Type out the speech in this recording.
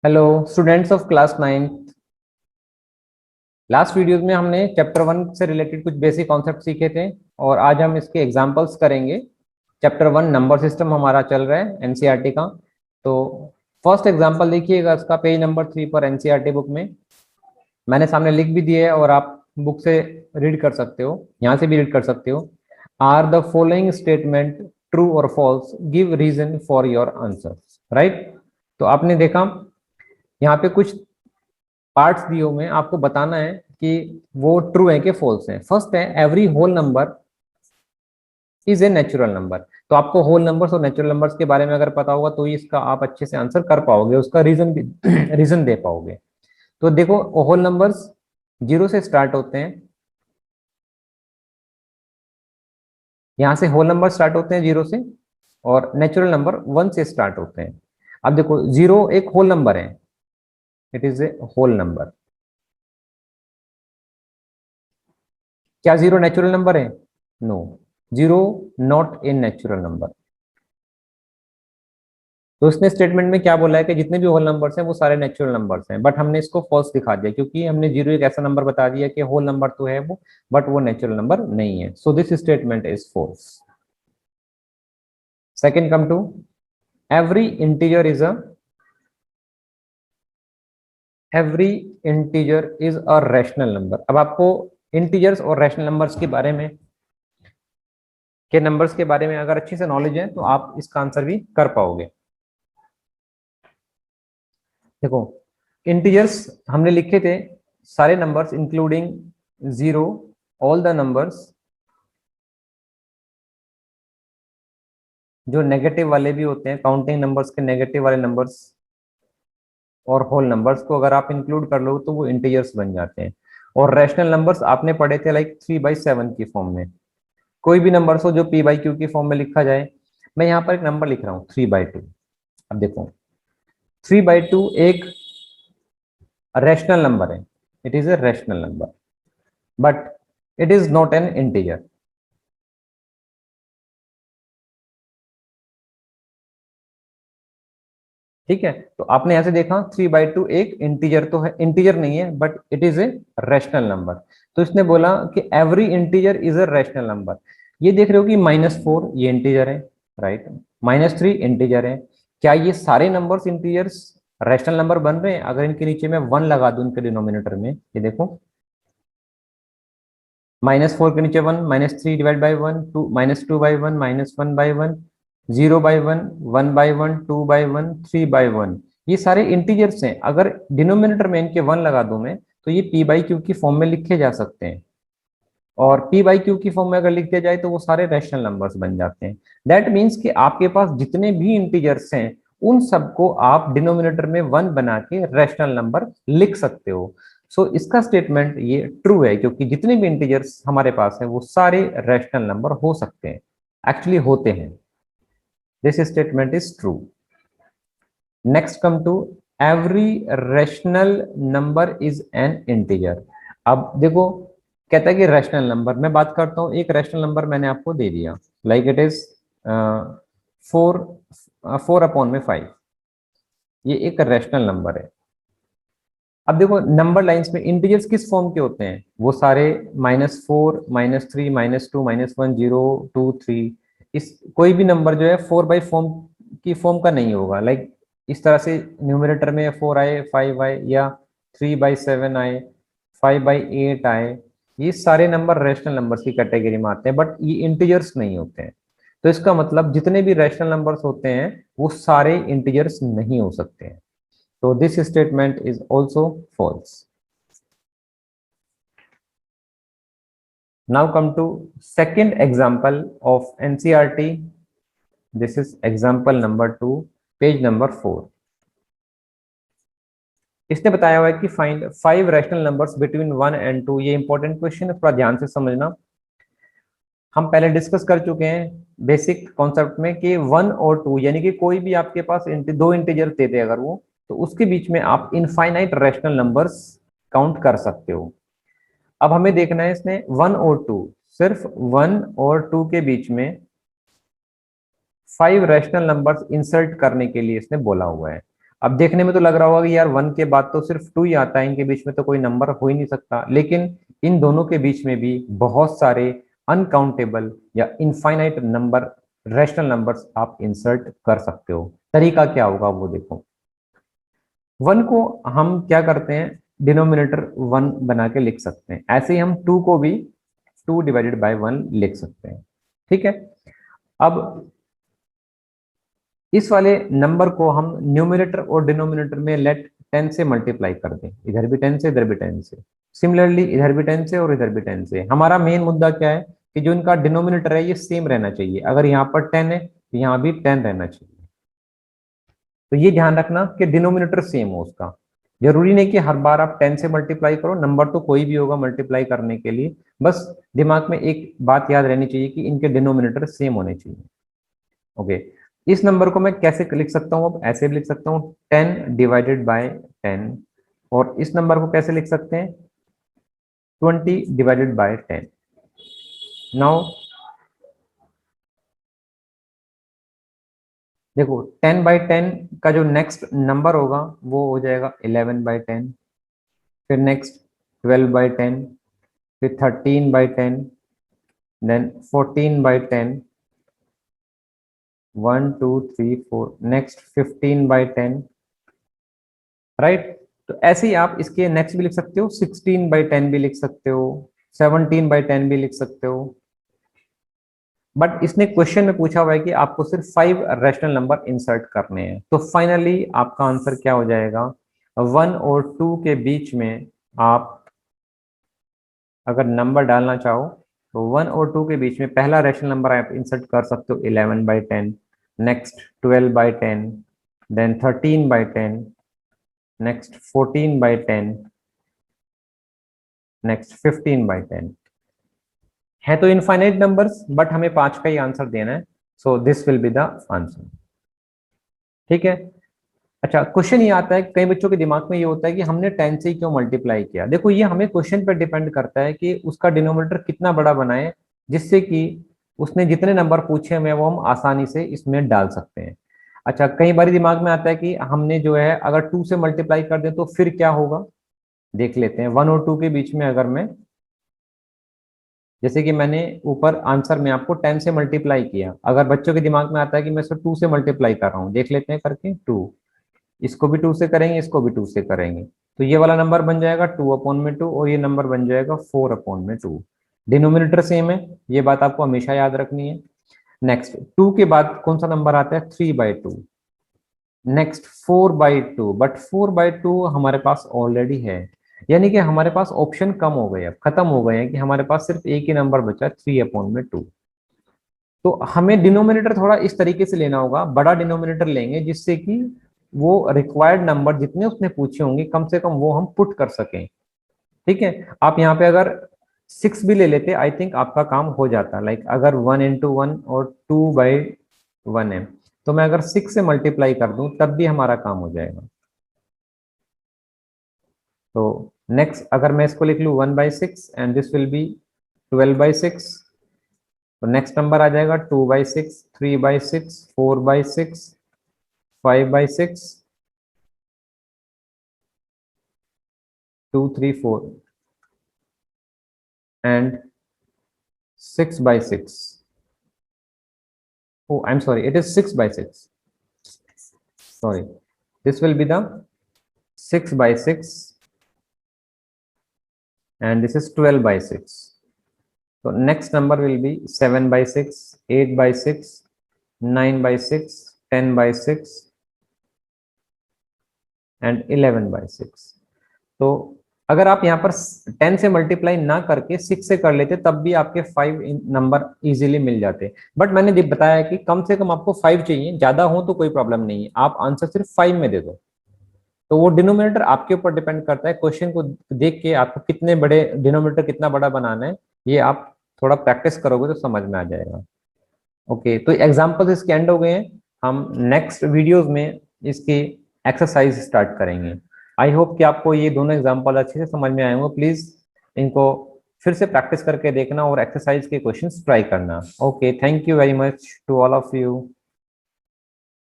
Hello students of class 9th। Last videos में हमने chapter 1 से रिलेटेड कुछ बेसिक कॉन्सेप्ट सीखे थे और आज हम इसके एग्जांपल्स करेंगे। चैप्टर 1 नंबर सिस्टम हमारा चल रहा है एनसीईआरटी का। तो फर्स्ट एग्जांपल देखिएगा इसका पेज नंबर 3 पर एनसीईआरटी बुक में मैंने सामने लिख भी दिया है और आप बुक से रीड कर सकते हो, यहाँ से भी रीड कर सकते हो। Are the following statement true और false, give reason for your answer. Right, तो आपने देखा यहाँ पे कुछ पार्ट्स दिए हुए हैं, आपको बताना है कि वो ट्रू है कि फॉल्स है। फर्स्ट है every whole number is a natural number. तो आपको होल नंबर्स और नेचुरल नंबर्स के बारे में अगर पता होगा तो ही इसका आप अच्छे से आंसर कर पाओगे, उसका रीजन भी रीजन दे पाओगे। तो देखो, होल नंबर्स जीरो से स्टार्ट होते हैं, यहाँ से होल नंबर स्टार्ट होते हैं जीरो से, और नेचुरल नंबर 1 से स्टार्ट होते हैं। अब देखो, जीरो एक होल नंबर है, it is a whole number. क्या जीरो नेचुरल नंबर है? No, zero not a natural number. तो उसने स्टेटमेंट में क्या बोला है कि जितने भी होल नंबर्स हैं वो सारे नेचुरल नंबर्स हैं, बट हमने इसको फॉल्स दिखा दिया क्योंकि हमने जीरो एक ऐसा नंबर बता दिया कि होल नंबर तो है वो, बट वो नेचुरल नंबर नहीं है। So this statement is false. Second, come to every integer is a every integer is a rational number. अब आपको इंटीजर्स और रैशनल नंबर्स के बारे में अगर अच्छी से नॉलेज है तो आप इसका आंसर भी कर पाओगे। देखो, इंटीजर्स हमने लिखे थे सारे numbers including zero, all the numbers जो नेगेटिव वाले भी होते हैं, काउंटिंग नंबर्स के नेगेटिव वाले नंबर्स और होल नंबर्स को अगर आप इंक्लूड कर लो तो वो इंटीजर्स बन जाते हैं। और रैशनल नंबर्स आपने पढ़े थे लाइक 3/7 की फॉर्म में। कोई भी नंबर्स हो जो p/q की फॉर्म में लिखा जाए। मैं यहाँ पर एक नंबर लिख रहा हूँ 3/2। अब देखो, 3/2 एक रैशनल नंबर है, it is a rational number, but it is not an integer. ठीक है, तो आपने ऐसे देखा 3/2 एक इंटीजर तो है, इंटीजर नहीं है, but it is a rational number. तो इसने बोला कि every integer is a rational number. ये देख रहे हो कि -4 ये इंटीजर है, राइट, -3 इंटीजर है। क्या ये सारे नंबर्स इंटीजर्स रैशनल नंबर बन रहे हैं? अगर इनके नीचे मैं 1 लगा दूं इनके डिनोमिनेटर में, ये देखो, -4 के नीचे 1, -3 डिवाइड बाई 1, टू, -2/1, -1/1, 0/1, 1/1, 2/1, 3/1, ये सारे इंटीजर्स हैं। अगर डिनोमिनेटर में इनके 1 लगा दूं मैं तो ये p/q की फॉर्म में लिखे जा सकते हैं, और p/q की फॉर्म में अगर लिख दिया जाए तो वो सारे रैशनल नंबर्स बन जाते हैं। दैट मीन्स कि आपके पास जितने भी इंटीजर्स हैं उन सबको आप डिनोमिनेटर में 1 बना के रैशनल नंबर लिख सकते हो। सो इसका स्टेटमेंट ये ट्रू है क्योंकि जितने भी इंटीजर्स हमारे पास हैं वो सारे रैशनल नंबर हो सकते हैं, एक्चुअली होते हैं। This statement is true. Next, come to every rational number is an integer. अब देखो, कहता है कि रैशनल नंबर, मैं बात करता हूँ, एक रैशनल नंबर मैंने आपको दे दिया, लाइक इट इज 4/5। ये एक रैशनल नंबर है। अब देखो, नंबर लाइंस में इंटीजर्स किस फॉर्म के होते हैं? वो सारे -4, -3, -2, -1, 0, 2, 3। इस कोई भी नंबर जो है 4/फॉर्म की फॉर्म का नहीं होगा, लाइक इस तरह से न्यूमरेटर में 4 आए, 5 आए, या 3/7 आए, 5/8 आए। ये सारे नंबर रैशनल नंबर्स की कैटेगरी में आते हैं, बट ये इंटीजर्स नहीं होते हैं। तो इसका मतलब जितने भी रैशनल नंबर्स होते हैं वो सारे इंटीजर्स नहीं हो सकते हैं। So this statement is also false. Now come to second example of NCERT. This is example number 2, page number 4. इसने बताया हुआ है कि find 5 rational numbers between 1 and 2। ये इंपॉर्टेंट क्वेश्चन है, थोड़ा ध्यान से समझना। हम पहले डिस्कस कर चुके हैं बेसिक कॉन्सेप्ट में कि 1 और 2 यानी कि कोई भी आपके पास दो इंटीजर देते अगर वो, तो उसके बीच में आप इनफाइनाइट रैशनल नंबर्स काउंट कर सकते हो। अब हमें देखना है इसने 1 और 2, सिर्फ 1 और 2 के बीच में 5 रैशनल नंबर्स इंसर्ट करने के लिए इसने बोला हुआ है। अब देखने में तो लग रहा होगा कि यार 1 के बाद तो सिर्फ 2 ही आता है, इनके बीच में तो कोई नंबर हो ही नहीं सकता, लेकिन इन दोनों के बीच में भी बहुत सारे अनकाउंटेबल या इनफाइनाइट नंबर, रैशनल नंबर्स आप इंसर्ट कर सकते हो। तरीका क्या होगा वो देखो। 1 को हम क्या करते हैं, डिनोमिनेटर 1 बना के लिख सकते हैं, ऐसे ही हम 2 को भी 2 डिवाइडेड बाय 1 लिख सकते हैं। ठीक है, अब इस वाले नंबर को हम न्यूमरेटर और डिनोमिनेटर में लेट 10 से मल्टीप्लाई कर दें, इधर भी 10 से इधर भी 10 से, सिमिलरली इधर भी 10 से और इधर भी 10 से। हमारा मेन मुद्दा क्या है कि जो इनका डिनोमिनेटर है ये सेम रहना चाहिए, अगर यहाँ पर 10 है तो यहाँ भी 10 रहना चाहिए। तो ये ध्यान रखना कि डिनोमिनेटर सेम हो उसका। जरूरी नहीं कि हर बार आप 10 से मल्टीप्लाई करो, नंबर तो कोई भी होगा मल्टीप्लाई करने के लिए, बस दिमाग में एक बात याद रहनी चाहिए कि इनके डिनोमिनेटर सेम होने चाहिए। ओके, इस नंबर को मैं कैसे लिख सकता हूँ, अब ऐसे भी लिख सकता हूँ 10 डिवाइडेड बाय 10, और इस नंबर को कैसे लिख सकते हैं 20 डिवाइडेड बाय 10। नाउ देखो 10/10 का जो नेक्स्ट नंबर होगा वो हो जाएगा 11/10, फिर नेक्स्ट 12/10, फिर 13/10, देन 14/10, 1 2 3 4, नेक्स्ट 15/10, राइट। तो ऐसे ही आप इसके नेक्स्ट भी लिख सकते हो, 16/10 भी लिख सकते हो, 17/10 भी लिख सकते हो। बट इसने क्वेश्चन में पूछा हुआ है कि आपको सिर्फ 5 रैशनल नंबर इंसर्ट करने हैं, तो फाइनली आपका आंसर क्या हो जाएगा, 1 और 2 के बीच में आप अगर नंबर डालना चाहो तो 1 और 2 के बीच में पहला रैशनल नंबर आप इंसर्ट कर सकते हो 11/10, नेक्स्ट 12/10, देन 13/10, नेक्स्ट 14/10, नेक्स्ट 15/10। है तो इनफाइनाइट नंबर्स, बट हमें 5 का ही आंसर देना है, so this will be the answer. ठीक है, अच्छा क्वेश्चन ये आता है, कई बच्चों के दिमाग में ये होता है कि हमने 10 से ही क्यों मल्टीप्लाई किया। देखो ये हमें क्वेश्चन पर डिपेंड करता है कि उसका डिनोमिनेटर कितना बड़ा बनाए, जिससे कि उसने जितने नंबर पूछे हमें वो हम आसानी से इसमें डाल सकते हैं। अच्छा कई बार दिमाग में आता है कि हमने जो है अगर 2 से मल्टीप्लाई कर दें तो फिर क्या होगा, देख लेते हैं। 1 और 2 के बीच में अगर मैं, जैसे कि मैंने ऊपर आंसर में आपको 10 से मल्टीप्लाई किया, अगर बच्चों के दिमाग में आता है कि मैं इसको 2 से मल्टीप्लाई कर रहा हूँ, देख लेते हैं करके 2, इसको भी 2 से करेंगे, इसको भी 2 से करेंगे, तो ये वाला नंबर बन जाएगा 2/2 और ये नंबर बन जाएगा 4/2। डिनोमिनेटर सेम है, ये बात आपको हमेशा याद रखनी है। नेक्स्ट 2 के बाद कौन सा नंबर आता है 3/2, नेक्स्ट 4/2, बट 4/2 हमारे पास ऑलरेडी है, यानी कि हमारे पास ऑप्शन कम हो गए, अब खत्म हो गए हैं कि हमारे पास सिर्फ एक ही नंबर बचा 3/2। तो हमें डिनोमिनेटर थोड़ा इस तरीके से लेना होगा, बड़ा डिनोमिनेटर लेंगे जिससे कि वो रिक्वायर्ड नंबर जितने उसने पूछे होंगे कम से कम वो हम पुट कर सकें। ठीक है, आप यहाँ पे अगर 6 भी ले लेते आई थिंक आपका काम हो जाता, लाइक अगर 1 × 1 और 2/1 है, तो मैं अगर 6 से मल्टीप्लाई कर दूं तब भी हमारा काम हो जाएगा। तो नेक्स्ट अगर मैं इसको लिख लूँ 1/6 एंड दिस विल बी 12/6, तो नेक्स्ट नंबर आ जाएगा 2/6, 3/6, 4/6, 5/6, 2 3 4 and 6/6. Oh, I'm sorry, it is 6/6. Sorry, this will be the 6/6 and this is 12/6. So next number will be 7/6, 8/6, 9/6, 10/6 and 11/6. तो अगर आप यहाँ पर 10 से मल्टीप्लाई ना करके 6 से कर लेते तब भी आपके 5 नंबर इजीली मिल जाते, बट मैंने बताया कि कम से कम आपको 5 चाहिए, ज्यादा हो तो कोई प्रॉब्लम नहीं है, आप आंसर सिर्फ 5 में दे दो। तो वो डिनोमिनेटर आपके ऊपर डिपेंड करता है, क्वेश्चन को देख के आपको कितने बड़े डिनोमिनेटर कितना बड़ा बनाना है, ये आप थोड़ा प्रैक्टिस करोगे तो समझ में आ जाएगा। ओके, तो एग्जाम्पल्स इसके एंड हो गए हैं, हम नेक्स्ट वीडियोस में इसकी एक्सरसाइज स्टार्ट करेंगे। आई होप कि आपको ये दोनों एग्जाम्पल अच्छे से समझ में आए होंगे, प्लीज इनको फिर से प्रैक्टिस करके देखना और एक्सरसाइज के क्वेश्चंस ट्राई करना। Okay, thank you very much to all of you.